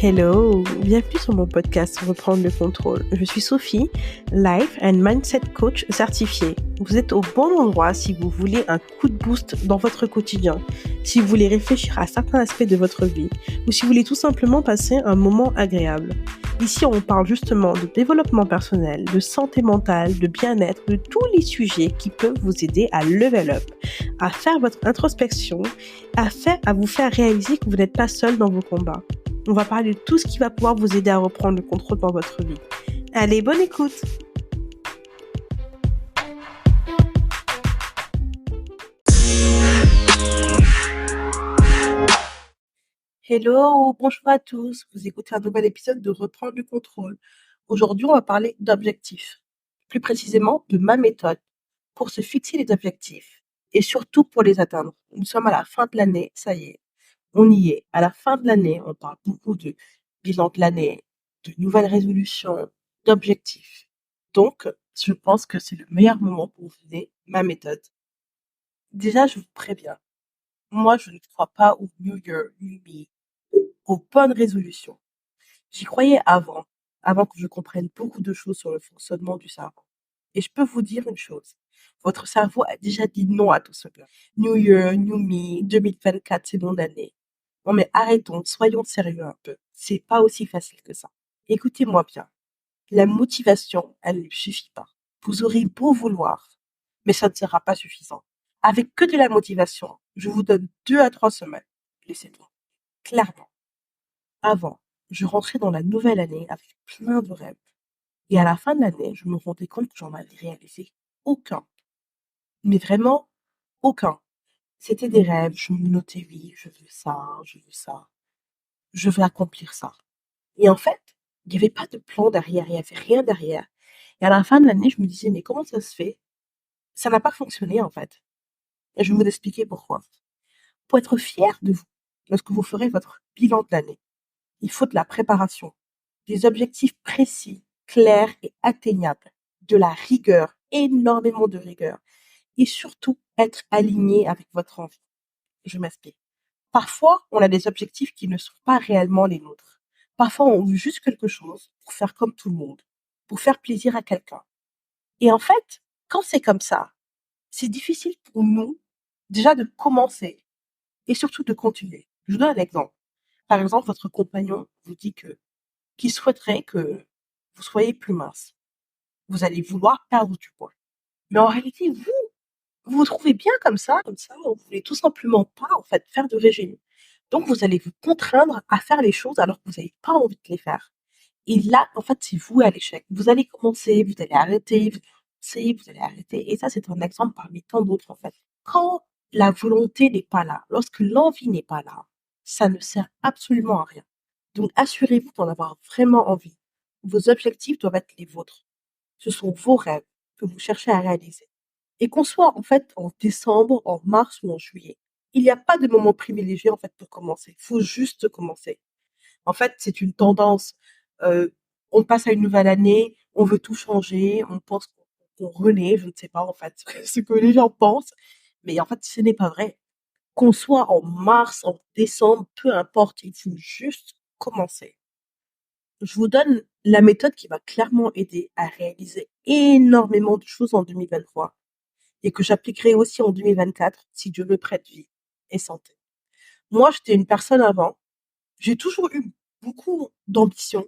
Hello, bienvenue sur mon podcast Reprendre le contrôle. Je suis Sophie, Life and Mindset Coach certifiée. Vous êtes au bon endroit si vous voulez un coup de boost dans votre quotidien, si vous voulez réfléchir à certains aspects de votre vie ou si vous voulez tout simplement passer un moment agréable. Ici, on parle justement de développement personnel, de santé mentale, de bien-être, de tous les sujets qui peuvent vous aider à level up, à faire votre introspection, à vous faire réaliser que vous n'êtes pas seul dans vos combats. On va parler de tout ce qui va pouvoir vous aider à reprendre le contrôle dans votre vie. Allez, bonne écoute! Hello, bonjour à tous. Vous écoutez un nouvel épisode de Reprendre le contrôle. Aujourd'hui, on va parler d'objectifs. Plus précisément, de ma méthode pour se fixer les objectifs et surtout pour les atteindre. Nous sommes à la fin de l'année, ça y est. On y est. À la fin de l'année, on parle beaucoup de bilan de l'année, de nouvelles résolutions, d'objectifs. Donc, je pense que c'est le meilleur moment pour vous donner ma méthode. Déjà, je vous préviens. Moi, je ne crois pas au New Year, New Me, aux bonnes résolutions. J'y croyais avant que je comprenne beaucoup de choses sur le fonctionnement du cerveau. Et je peux vous dire une chose. Votre cerveau a déjà dit non à tout cela. New Year, New Me, 2024, c'est mon année. Non mais arrêtons, soyons sérieux un peu. C'est pas aussi facile que ça. Écoutez-moi bien. La motivation, elle ne suffit pas. Vous aurez beau vouloir, mais ça ne sera pas suffisant. Avec que de la motivation, je vous donne 2 à 3 semaines. Laissez-moi. Clairement. Avant, je rentrais dans la nouvelle année avec plein de rêves. Et à la fin de l'année, je me rendais compte que j'en avais réalisé aucun. Mais vraiment aucun. C'était des rêves, je me notais, oui, je veux ça, je veux ça, je veux accomplir ça. Et en fait, il n'y avait pas de plan derrière, il n'y avait rien derrière. Et à la fin de l'année, je me disais, mais comment ça se fait? Ça n'a pas fonctionné en fait. Et je vais vous expliquer pourquoi. Pour être fier de vous, lorsque vous ferez votre bilan de l'année, il faut de la préparation, des objectifs précis, clairs et atteignables, de la rigueur, énormément de rigueur, et surtout être aligné avec votre envie. Je m'explique. Parfois, on a des objectifs qui ne sont pas réellement les nôtres. Parfois, on veut juste quelque chose pour faire comme tout le monde, pour faire plaisir à quelqu'un. Et en fait, quand c'est comme ça, c'est difficile pour nous déjà de commencer et surtout de continuer. Je vous donne un exemple. Par exemple, votre compagnon vous dit qu'il souhaiterait que vous soyez plus mince. Vous allez vouloir perdre du poids. Mais en réalité, vous vous trouvez bien comme ça, vous voulez tout simplement pas, en fait, faire de régime. Donc, vous allez vous contraindre à faire les choses alors que vous n'avez pas envie de les faire. Et là, en fait, c'est voué à l'échec. Vous allez commencer, vous allez arrêter, vous allez arrêter. Et ça, c'est un exemple parmi tant d'autres, en fait. Quand la volonté n'est pas là, lorsque l'envie n'est pas là, ça ne sert absolument à rien. Donc, assurez-vous d'en avoir vraiment envie. Vos objectifs doivent être les vôtres. Ce sont vos rêves que vous cherchez à réaliser. Et qu'on soit en fait en décembre, en mars ou en juillet, il n'y a pas de moment privilégié en fait pour commencer. Il faut juste commencer. En fait, c'est une tendance. Euh, on passe à une nouvelle année, on veut tout changer, on pense qu'on renaît, je ne sais pas en fait ce que les gens pensent, mais en fait ce n'est pas vrai. Qu'on soit en mars, en décembre, peu importe, il faut juste commencer. Je vous donne la méthode qui va clairement aider à réaliser énormément de choses en 2023 et que j'appliquerai aussi en 2024 si Dieu me prête vie et santé. Moi, j'étais une personne avant, j'ai toujours eu beaucoup d'ambition,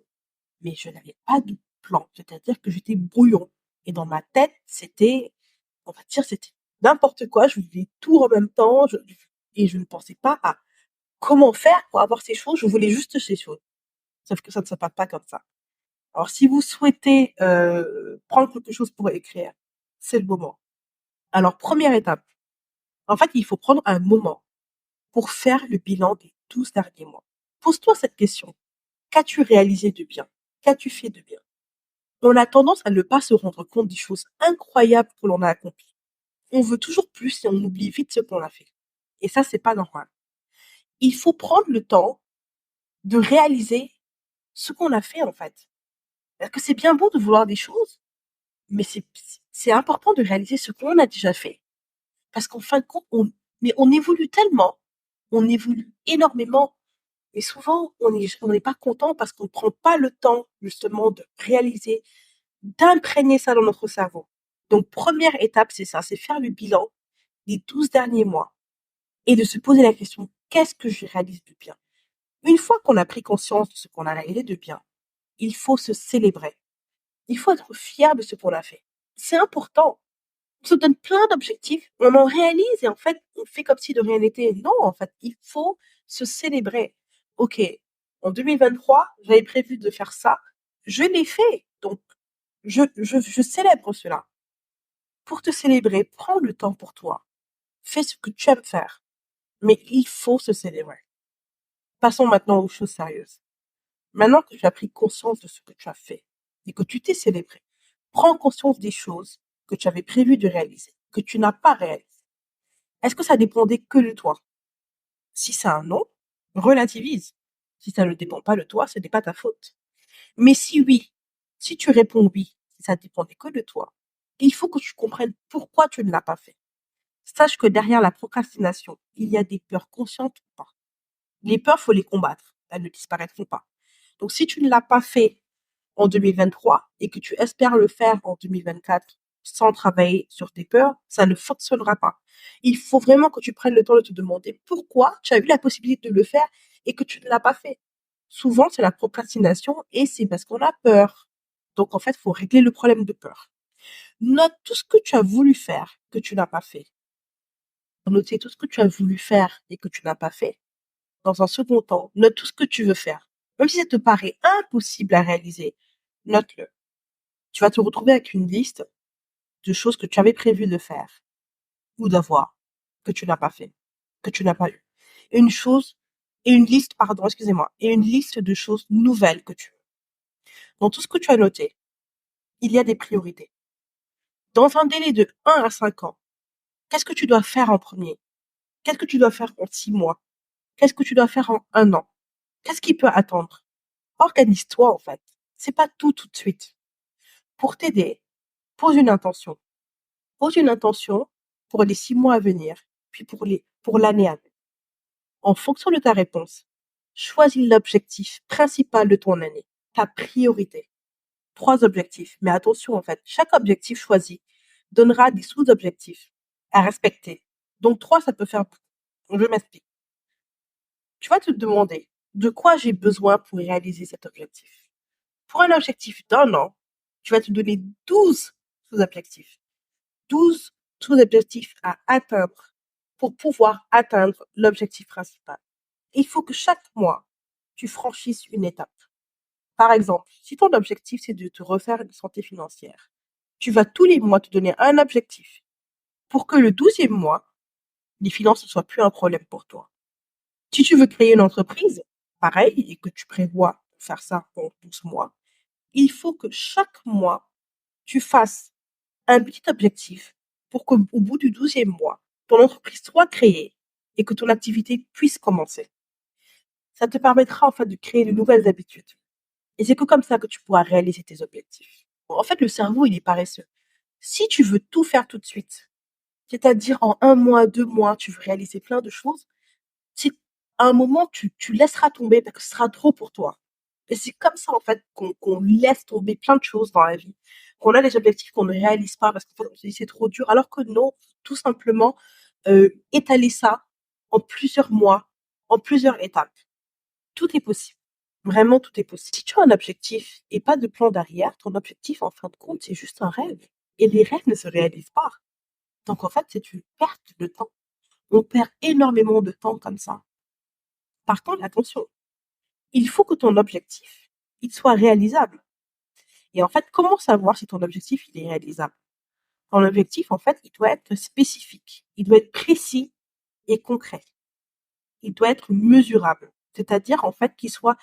mais je n'avais pas de plan, c'est-à-dire que j'étais brouillon. Et dans ma tête, on va dire, c'était n'importe quoi, je voulais tout en même temps, et je ne pensais pas à comment faire pour avoir ces choses, je voulais juste ces choses. Sauf que ça ne se passe pas comme ça. Alors, si vous souhaitez prendre quelque chose pour écrire, c'est le moment. Alors, première étape, en fait, il faut prendre un moment pour faire le bilan des 12 derniers mois. Pose-toi cette question. Qu'as-tu réalisé de bien? Qu'as-tu fait de bien? On a tendance à ne pas se rendre compte des choses incroyables que l'on a accomplies. On veut toujours plus et on oublie vite ce qu'on a fait. Et ça, c'est pas normal. Il faut prendre le temps de réaliser ce qu'on a fait, en fait. Parce que c'est bien beau de vouloir des choses, mais c'est important de réaliser ce qu'on a déjà fait. Parce qu'en fin de compte, mais on évolue tellement, on évolue énormément. Et souvent, on n'est pas content parce qu'on ne prend pas le temps, justement, de réaliser, d'imprégner ça dans notre cerveau. Donc, première étape, c'est ça, c'est faire le bilan des 12 derniers mois et de se poser la question, qu'est-ce que je réalise de bien? Une fois qu'on a pris conscience de ce qu'on a réalisé de bien, il faut se célébrer. Il faut être fier de ce qu'on a fait. C'est important. On se donne plein d'objectifs, on en réalise et en fait, on fait comme si de rien n'était. Non, en fait, il faut se célébrer. OK, en 2023, j'avais prévu de faire ça, je l'ai fait. Donc, je célèbre cela. Pour te célébrer, prends le temps pour toi. Fais ce que tu aimes faire. Mais il faut se célébrer. Passons maintenant aux choses sérieuses. Maintenant que tu as pris conscience de ce que tu as fait et que tu t'es célébré, prends conscience des choses que tu avais prévu de réaliser, que tu n'as pas réalisées. Est-ce que ça dépendait que de toi? Si c'est un non, relativise. Si ça ne dépend pas de toi, ce n'est pas ta faute. Mais si oui, si tu réponds oui, si ça dépendait que de toi, il faut que tu comprennes pourquoi tu ne l'as pas fait. Sache que derrière la procrastination, il y a des peurs conscientes ou pas. Les peurs, faut les combattre. Elles ne disparaîtront pas. Donc, si tu ne l'as pas fait en 2023 et que tu espères le faire en 2024 sans travailler sur tes peurs, ça ne fonctionnera pas. Il faut vraiment que tu prennes le temps de te demander pourquoi tu as eu la possibilité de le faire et que tu ne l'as pas fait. Souvent, c'est la procrastination et c'est parce qu'on a peur. Donc, en fait, il faut régler le problème de peur. Note tout ce que tu as voulu faire que tu n'as pas fait. Noter tout ce que tu as voulu faire et que tu n'as pas fait. Dans un second temps, note tout ce que tu veux faire. Même si ça te paraît impossible à réaliser, note-le. Tu vas te retrouver avec une liste de choses que tu avais prévu de faire ou d'avoir, que tu n'as pas fait, que tu n'as pas eu. Et une chose, et une liste, pardon, excusez-moi, et une liste de choses nouvelles que tu veux. Dans tout ce que tu as noté, il y a des priorités. Dans un délai de 1 à 5 ans, qu'est-ce que tu dois faire en premier? Qu'est-ce que tu dois faire en 6 mois? Qu'est-ce que tu dois faire en 1 an? Qu'est-ce qui peut attendre? Organise-toi, en fait. C'est pas tout de suite. Pour t'aider, pose une intention. Pose une intention pour les 6 mois à venir, puis pour l'année à venir. En fonction de ta réponse, choisis l'objectif principal de ton année, ta priorité. 3 objectifs, mais attention en fait, chaque objectif choisi donnera des sous-objectifs à respecter. Donc 3, ça peut faire beaucoup. Je m'explique. Tu vas te demander de quoi j'ai besoin pour réaliser cet objectif. Pour un objectif d'1 an, tu vas te donner 12 sous-objectifs. 12 sous-objectifs à atteindre pour pouvoir atteindre l'objectif principal. Il faut que chaque mois, tu franchisses une étape. Par exemple, si ton objectif, c'est de te refaire une santé financière, tu vas tous les mois te donner un objectif pour que le 12e mois, les finances ne soient plus un problème pour toi. Si tu veux créer une entreprise, pareil, et que tu prévois faire ça en 12 mois, il faut que chaque mois, tu fasses un petit objectif pour qu'au bout du 12e mois, ton entreprise soit créée et que ton activité puisse commencer. Ça te permettra en fait de créer de nouvelles habitudes. Et c'est que comme ça que tu pourras réaliser tes objectifs. Bon, en fait, le cerveau, il est paresseux. Si tu veux tout faire tout de suite, c'est-à-dire en 1 mois, 2 mois, tu veux réaliser plein de choses, c'est à un moment, tu laisseras tomber parce que ce sera trop pour toi. Et c'est comme ça, en fait, qu'on laisse tomber plein de choses dans la vie. Qu'on a des objectifs qu'on ne réalise pas parce qu'on se dit c'est trop dur, alors que non, tout simplement, étaler ça en plusieurs mois, en plusieurs étapes. Tout est possible. Vraiment, tout est possible. Si tu as un objectif et pas de plan d'arrière, ton objectif, en fin de compte, c'est juste un rêve. Et les rêves ne se réalisent pas. Donc, en fait, c'est une perte de temps. On perd énormément de temps comme ça. Par contre, attention, il faut que ton objectif, il soit réalisable. Et en fait, comment savoir si ton objectif, il est réalisable? Ton objectif, en fait, il doit être spécifique. Il doit être précis et concret. Il doit être mesurable. C'est-à-dire, en fait, qu'il soit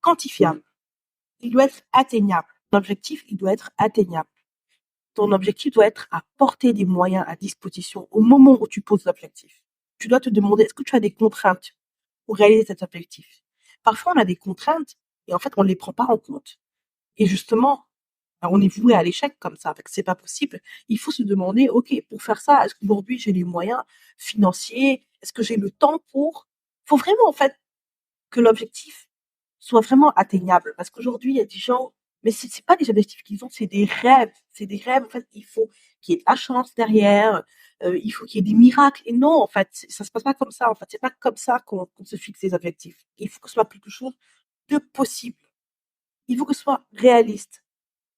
quantifiable. Il doit être atteignable. Ton objectif, il doit être atteignable. Ton objectif doit être à portée des moyens à disposition au moment où tu poses l'objectif. Tu dois te demander, est-ce que tu as des contraintes pour réaliser cet objectif? Parfois, on a des contraintes et en fait, on ne les prend pas en compte. Et justement, on est voué à l'échec comme ça, parce que c'est pas possible. Il faut se demander, OK, pour faire ça, est-ce qu'aujourd'hui j'ai les moyens financiers? Est-ce que j'ai le temps pour? Faut vraiment, en fait, que l'objectif soit vraiment atteignable. Parce qu'aujourd'hui, il y a des gens, mais c'est pas des objectifs qu'ils ont, c'est des rêves. C'est des rêves, en fait, il faut qu'il y ait de la chance derrière, il faut qu'il y ait des miracles. Et non, en fait, ça se passe pas comme ça, en fait. C'est pas comme ça qu'on se fixe des objectifs. Il faut que ce soit quelque chose de possible. Il faut que ce soit réaliste.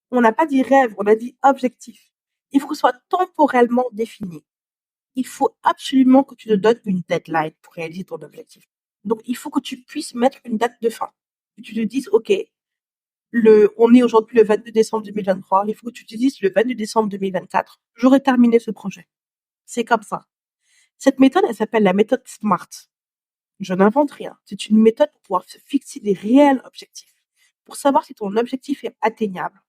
On n'a pas dit rêve, on a dit objectif. Il faut que ce soit temporellement défini. Il faut absolument que tu te donnes une deadline pour réaliser ton objectif. Donc, il faut que tu puisses mettre une date de fin. Que tu te dises, OK, on est aujourd'hui le 22 décembre 2023. Il faut que tu te dises le 22 décembre 2024, j'aurai terminé ce projet. C'est comme ça. Cette méthode, elle s'appelle la méthode SMART. Je n'invente rien. C'est une méthode pour pouvoir se fixer des réels objectifs. Pour savoir si ton objectif est atteignable,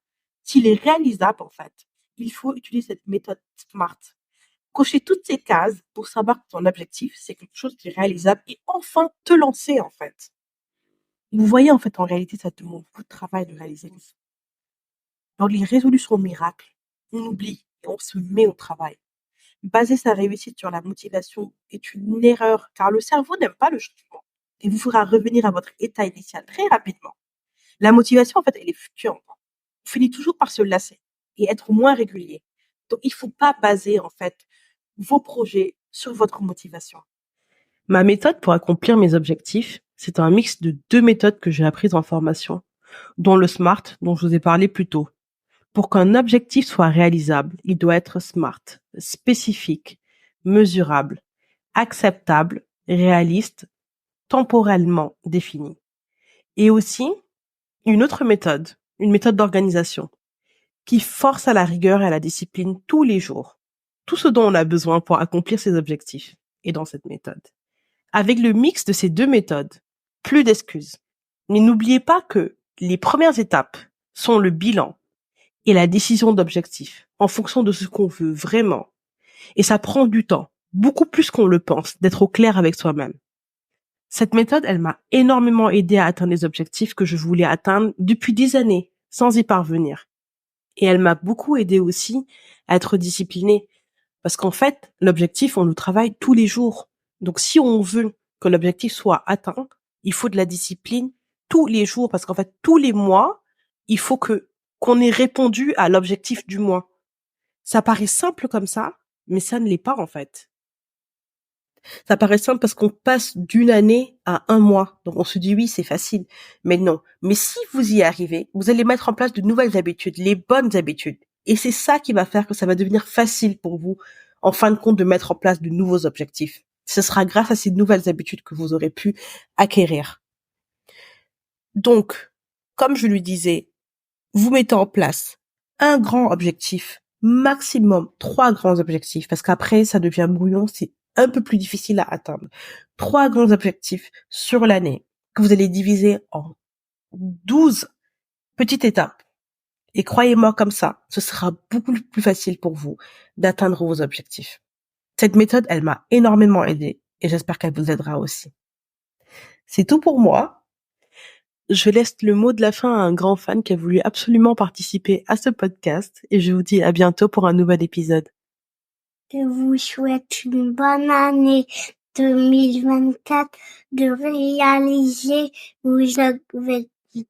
s'il est réalisable, en fait, il faut utiliser cette méthode SMART. Cocher toutes ces cases pour savoir que ton objectif, c'est quelque chose qui est réalisable et enfin te lancer, en fait. Vous voyez, en fait, en réalité, ça demande beaucoup de travail de réaliser ça. Dans les résolutions miracles, on oublie et on se met au travail. Baser sa réussite sur la motivation est une erreur car le cerveau n'aime pas le changement et vous fera revenir à votre état initial très rapidement. La motivation, en fait, elle est fluctuante. On finit toujours par se lasser et être moins régulier. Donc, il ne faut pas baser, en fait, vos projets sur votre motivation. Ma méthode pour accomplir mes objectifs, c'est un mix de 2 méthodes que j'ai apprises en formation, dont le SMART, dont je vous ai parlé plus tôt. Pour qu'un objectif soit réalisable, il doit être SMART, spécifique, mesurable, acceptable, réaliste, temporellement défini. Et aussi, une autre méthode, une méthode d'organisation, qui force à la rigueur et à la discipline tous les jours. Tout ce dont on a besoin pour accomplir ses objectifs est dans cette méthode. Avec le mix de ces 2 méthodes, plus d'excuses. Mais n'oubliez pas que les premières étapes sont le bilan et la décision d'objectif en fonction de ce qu'on veut vraiment. Et ça prend du temps, beaucoup plus qu'on le pense, d'être au clair avec soi-même. Cette méthode, elle m'a énormément aidé à atteindre les objectifs que je voulais atteindre depuis des années, sans y parvenir. Et elle m'a beaucoup aidé aussi à être disciplinée. Parce qu'en fait, l'objectif, on le travaille tous les jours. Donc, si on veut que l'objectif soit atteint, il faut de la discipline tous les jours. Parce qu'en fait, tous les mois, il faut qu'on ait répondu à l'objectif du mois. Ça paraît simple comme ça, mais ça ne l'est pas, en fait. Ça paraît simple parce qu'on passe d'une année à un mois. Donc, on se dit oui, c'est facile. Mais non. Mais si vous y arrivez, vous allez mettre en place de nouvelles habitudes, les bonnes habitudes. Et c'est ça qui va faire que ça va devenir facile pour vous, en fin de compte, de mettre en place de nouveaux objectifs. Ce sera grâce à ces nouvelles habitudes que vous aurez pu acquérir. Donc, comme je lui disais, vous mettez en place un grand objectif, maximum 3 grands objectifs, parce qu'après, ça devient brouillon, c'est un peu plus difficile à atteindre. 3 grands objectifs sur l'année que vous allez diviser en 12 petites étapes. Et croyez-moi, comme ça, ce sera beaucoup plus facile pour vous d'atteindre vos objectifs. Cette méthode, elle m'a énormément aidé et j'espère qu'elle vous aidera aussi. C'est tout pour moi. Je laisse le mot de la fin à un grand fan qui a voulu absolument participer à ce podcast et je vous dis à bientôt pour un nouvel épisode. Je vous souhaite une bonne année 2024 de réaliser vos objectifs.